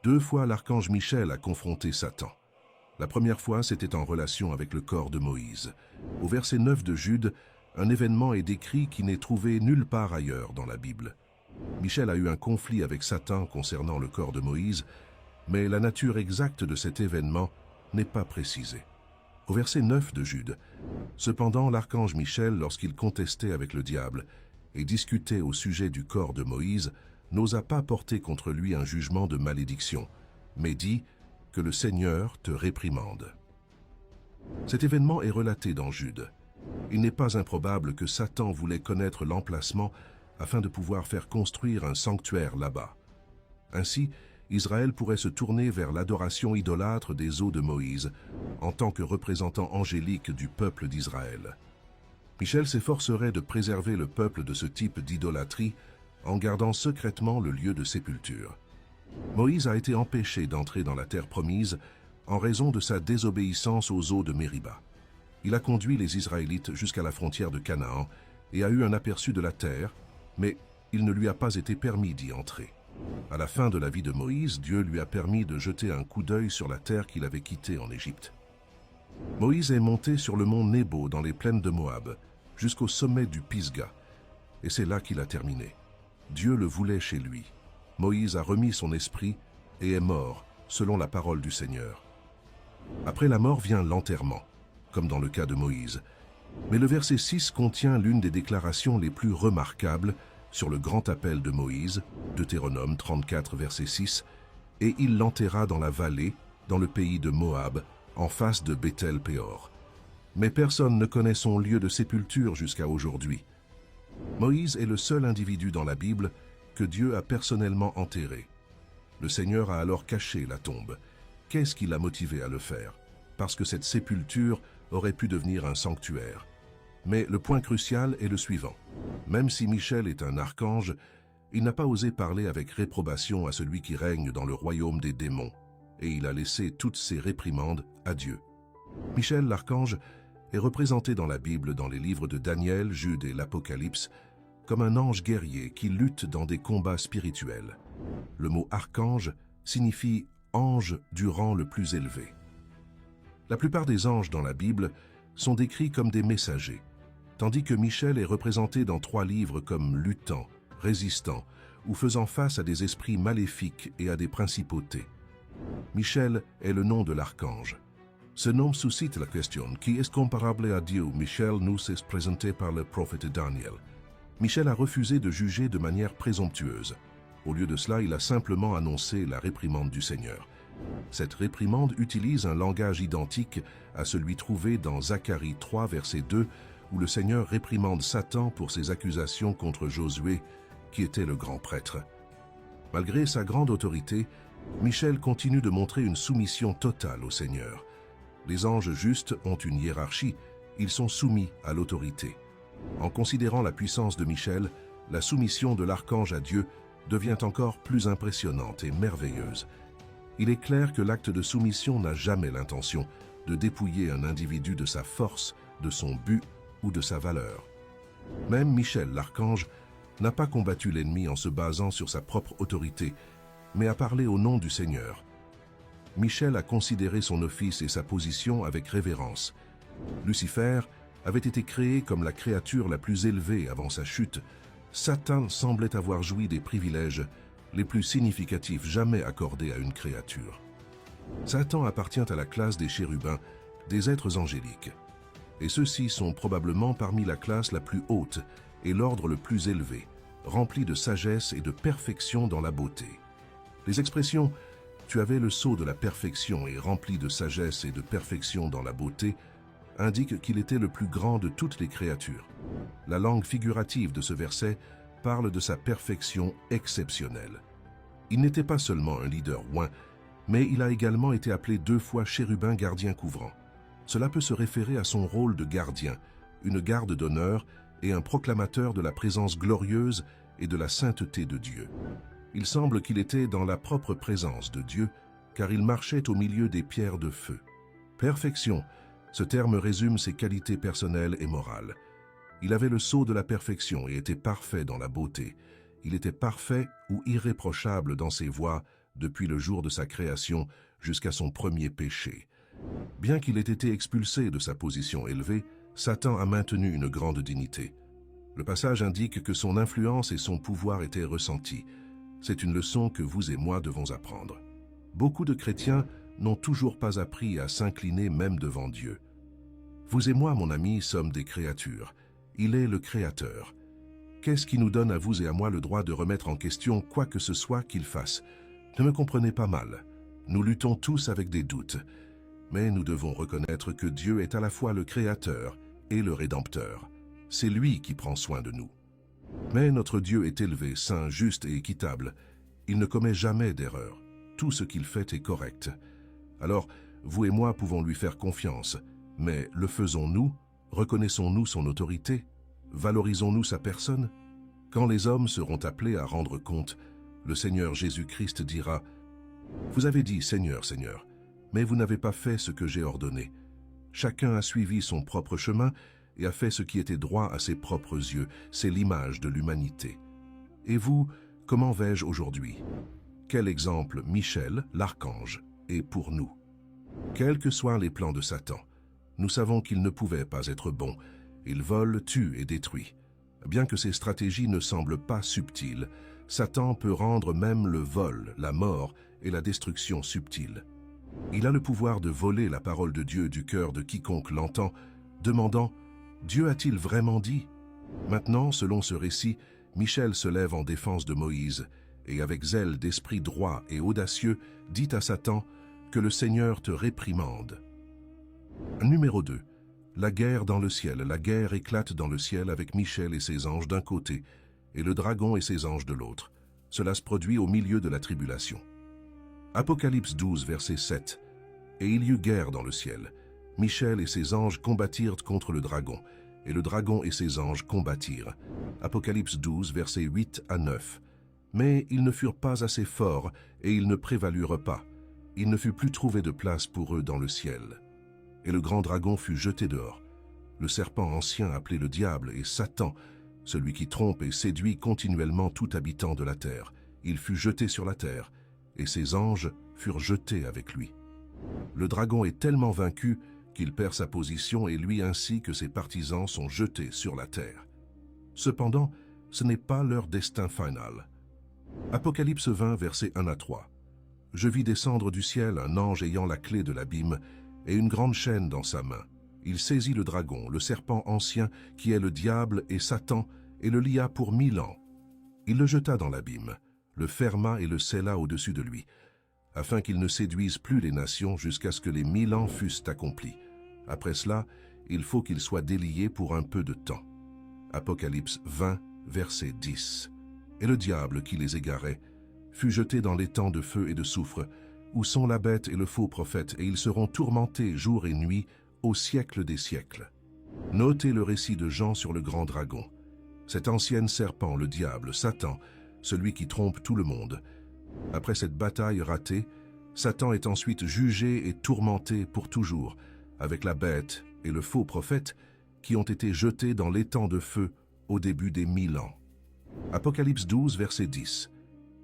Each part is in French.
2 fois l'archange Michel a confronté Satan. La première fois, c'était en relation avec le corps de Moïse. Au verset 9 de Jude, un événement est décrit qui n'est trouvé nulle part ailleurs dans la Bible. Michel a eu un conflit avec Satan concernant le corps de Moïse, mais la nature exacte de cet événement n'est pas précisée. Au verset 9 de Jude, « Cependant, l'archange Michel, lorsqu'il contestait avec le diable et discutait au sujet du corps de Moïse, n'osa pas porter contre lui un jugement de malédiction, mais dit que le Seigneur te réprimande. » Cet événement est relaté dans Jude. Il n'est pas improbable que Satan voulait connaître l'emplacement afin de pouvoir faire construire un sanctuaire là-bas. Ainsi, Israël pourrait se tourner vers l'adoration idolâtre des os de Moïse en tant que représentant angélique du peuple d'Israël. Michel s'efforcerait de préserver le peuple de ce type d'idolâtrie en gardant secrètement le lieu de sépulture. Moïse a été empêché d'entrer dans la terre promise en raison de sa désobéissance aux eaux de Mériba. Il a conduit les Israélites jusqu'à la frontière de Canaan et a eu un aperçu de la terre, mais il ne lui a pas été permis d'y entrer. À la fin de la vie de Moïse, Dieu lui a permis de jeter un coup d'œil sur la terre qu'il avait quittée en Égypte. Moïse est monté sur le mont Nebo dans les plaines de Moab, jusqu'au sommet du Pisga, et c'est là qu'il a terminé. Dieu le voulait chez lui. Moïse a remis son esprit et est mort, selon la parole du Seigneur. Après la mort vient l'enterrement, comme dans le cas de Moïse. Mais le verset 6 contient l'une des déclarations les plus remarquables sur le grand appel de Moïse, Deutéronome 34, verset 6, « Et il l'enterra dans la vallée, dans le pays de Moab, en face de Béthel-Péor. » Mais personne ne connaît son lieu de sépulture jusqu'à aujourd'hui. Moïse est le seul individu dans la Bible que Dieu a personnellement enterré. Le Seigneur a alors caché la tombe. Qu'est-ce qui l'a motivé à le faire? Parce que cette sépulture aurait pu devenir un sanctuaire. Mais le point crucial est le suivant. Même si Michel est un archange, il n'a pas osé parler avec réprobation à celui qui règne dans le royaume des démons, et il a laissé toutes ses réprimandes à Dieu. Michel l'archange est représenté dans la Bible, dans les livres de Daniel, Jude et l'Apocalypse, comme un ange guerrier qui lutte dans des combats spirituels. Le mot archange signifie ange du rang le plus élevé. La plupart des anges dans la Bible sont décrits comme des messagers, tandis que Michel est représenté dans 3 livres comme luttant, résistant ou faisant face à des esprits maléfiques et à des principautés. Michel est le nom de l'archange. Ce nom suscite la question: qui est comparable à Dieu? Michel nous est présenté par le prophète Daniel. Michel a refusé de juger de manière présomptueuse. Au lieu de cela, il a simplement annoncé la réprimande du Seigneur. Cette réprimande utilise un langage identique à celui trouvé dans Zacharie 3, verset 2, où le Seigneur réprimande Satan pour ses accusations contre Josué, qui était le grand prêtre. Malgré sa grande autorité, Michel continue de montrer une soumission totale au Seigneur. Les anges justes ont une hiérarchie, ils sont soumis à l'autorité. En considérant la puissance de Michel, la soumission de l'archange à Dieu devient encore plus impressionnante et merveilleuse. Il est clair que l'acte de soumission n'a jamais l'intention de dépouiller un individu de sa force, de son but ou de sa valeur. Même Michel, l'archange, n'a pas combattu l'ennemi en se basant sur sa propre autorité, mais a parlé au nom du Seigneur. Michel a considéré son office et sa position avec révérence. Lucifer avait été créé comme la créature la plus élevée avant sa chute. Satan semblait avoir joui des privilèges les plus significatifs jamais accordés à une créature. Satan appartient à la classe des chérubins, des êtres angéliques. Et ceux-ci sont probablement parmi la classe la plus haute et l'ordre le plus élevé, rempli de sagesse et de perfection dans la beauté. Les expressions « tu avais le sceau de la perfection et rempli de sagesse et de perfection dans la beauté » indiquent qu'il était le plus grand de toutes les créatures. La langue figurative de ce verset parle de sa perfection exceptionnelle. Il n'était pas seulement un leader oint, mais il a également été appelé 2 fois chérubin gardien couvrant. Cela peut se référer à son rôle de gardien, une garde d'honneur et un proclamateur de la présence glorieuse et de la sainteté de Dieu. Il semble qu'il était dans la propre présence de Dieu, car il marchait au milieu des pierres de feu. Perfection, ce terme résume ses qualités personnelles et morales. Il avait le sceau de la perfection et était parfait dans la beauté. Il était parfait ou irréprochable dans ses voies, depuis le jour de sa création jusqu'à son premier péché. Bien qu'il ait été expulsé de sa position élevée, Satan a maintenu une grande dignité. Le passage indique que son influence et son pouvoir étaient ressentis. C'est une leçon que vous et moi devons apprendre. Beaucoup de chrétiens n'ont toujours pas appris à s'incliner même devant Dieu. Vous et moi, mon ami, sommes des créatures. Il est le Créateur. Qu'est-ce qui nous donne à vous et à moi le droit de remettre en question quoi que ce soit qu'il fasse? Ne me comprenez pas mal. Nous luttons tous avec des doutes. Mais nous devons reconnaître que Dieu est à la fois le Créateur et le Rédempteur. C'est lui qui prend soin de nous. Mais notre Dieu est élevé, saint, juste et équitable. Il ne commet jamais d'erreur. Tout ce qu'il fait est correct. Alors, vous et moi pouvons lui faire confiance. Mais le faisons-nous? Reconnaissons-nous son autorité? Valorisons-nous sa personne? Quand les hommes seront appelés à rendre compte, le Seigneur Jésus-Christ dira « Vous avez dit, Seigneur, Seigneur, mais vous n'avez pas fait ce que j'ai ordonné. Chacun a suivi son propre chemin et a fait ce qui était droit à ses propres yeux. C'est l'image de l'humanité. Et vous, comment vais-je aujourd'hui? Quel exemple Michel, l'archange, est pour nous? Quels que soient les plans de Satan, nous savons qu'il ne pouvait pas être bon. Il vole, tue et détruit. Bien que ses stratégies ne semblent pas subtiles, Satan peut rendre même le vol, la mort et la destruction subtiles. Il a le pouvoir de voler la parole de Dieu du cœur de quiconque l'entend, demandant « Dieu a-t-il vraiment dit ?» Maintenant, selon ce récit, Michel se lève en défense de Moïse et avec zèle d'esprit droit et audacieux, dit à Satan que le Seigneur te réprimande. Numéro 2. La guerre dans le ciel. La guerre éclate dans le ciel avec Michel et ses anges d'un côté et le dragon et ses anges de l'autre. Cela se produit au milieu de la tribulation. Apocalypse 12, verset 7. Et il y eut guerre dans le ciel. Michel et ses anges combattirent contre le dragon, et le dragon et ses anges combattirent. Apocalypse 12, versets 8 à 9. Mais ils ne furent pas assez forts, et ils ne prévalurent pas. Il ne fut plus trouvé de place pour eux dans le ciel. Et le grand dragon fut jeté dehors. Le serpent ancien appelé le diable et Satan, celui qui trompe et séduit continuellement tout habitant de la terre. Il fut jeté sur la terre, et ses anges furent jetés avec lui. Le dragon est tellement vaincu qu'il perd sa position et lui ainsi que ses partisans sont jetés sur la terre. Cependant, ce n'est pas leur destin final. Apocalypse 20, versets 1 à 3. Je vis descendre du ciel un ange ayant la clé de l'abîme et une grande chaîne dans sa main. Il saisit le dragon, le serpent ancien qui est le diable et Satan, et le lia pour 1000 ans. Il le jeta dans l'abîme, le ferma et le scella au-dessus de lui, afin qu'il ne séduise plus les nations jusqu'à ce que les 1000 ans fussent accomplis. Après cela, il faut qu'il soit délié pour un peu de temps. Apocalypse 20, verset 10. Et le diable qui les égarait fut jeté dans l'étang de feu et de soufre, où sont la bête et le faux prophète, et ils seront tourmentés jour et nuit au siècle des siècles. Notez le récit de Jean sur le grand dragon. Cet ancien serpent, le diable, Satan, celui qui trompe tout le monde. Après cette bataille ratée, Satan est ensuite jugé et tourmenté pour toujours, avec la bête et le faux prophète qui ont été jetés dans l'étang de feu au début des 1000 ans. Apocalypse 12, verset 10.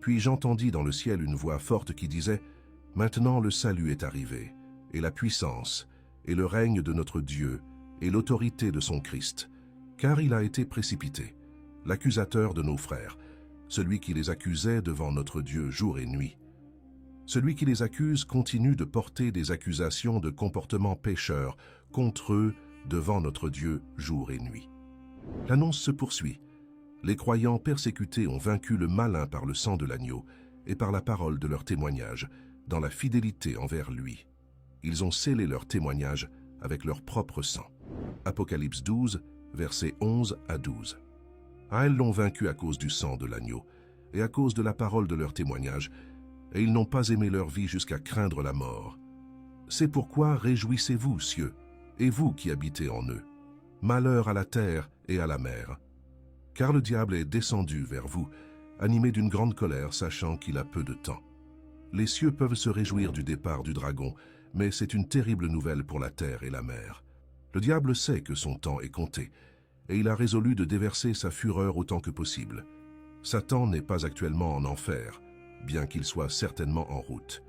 Puis j'entendis dans le ciel une voix forte qui disait « Maintenant le salut est arrivé, et la puissance, et le règne de notre Dieu, et l'autorité de son Christ, car il a été précipité, l'accusateur de nos frères, celui qui les accusait devant notre Dieu jour et nuit. Celui qui les accuse continue de porter des accusations de comportement pécheur contre eux devant notre Dieu jour et nuit. » L'annonce se poursuit. Les croyants persécutés ont vaincu le malin par le sang de l'agneau et par la parole de leur témoignage, dans la fidélité envers lui. Ils ont scellé leur témoignage avec leur propre sang. Apocalypse 12, versets 11 à 12. Elles l'ont vaincu à cause du sang de l'agneau et à cause de la parole de leur témoignage, et ils n'ont pas aimé leur vie jusqu'à craindre la mort. C'est pourquoi réjouissez-vous, cieux, et vous qui habitez en eux. Malheur à la terre et à la mer. Car le diable est descendu vers vous, animé d'une grande colère, sachant qu'il a peu de temps. Les cieux peuvent se réjouir du départ du dragon, mais c'est une terrible nouvelle pour la terre et la mer. Le diable sait que son temps est compté, et il a résolu de déverser sa fureur autant que possible. Satan n'est pas actuellement en enfer, bien qu'il soit certainement en route.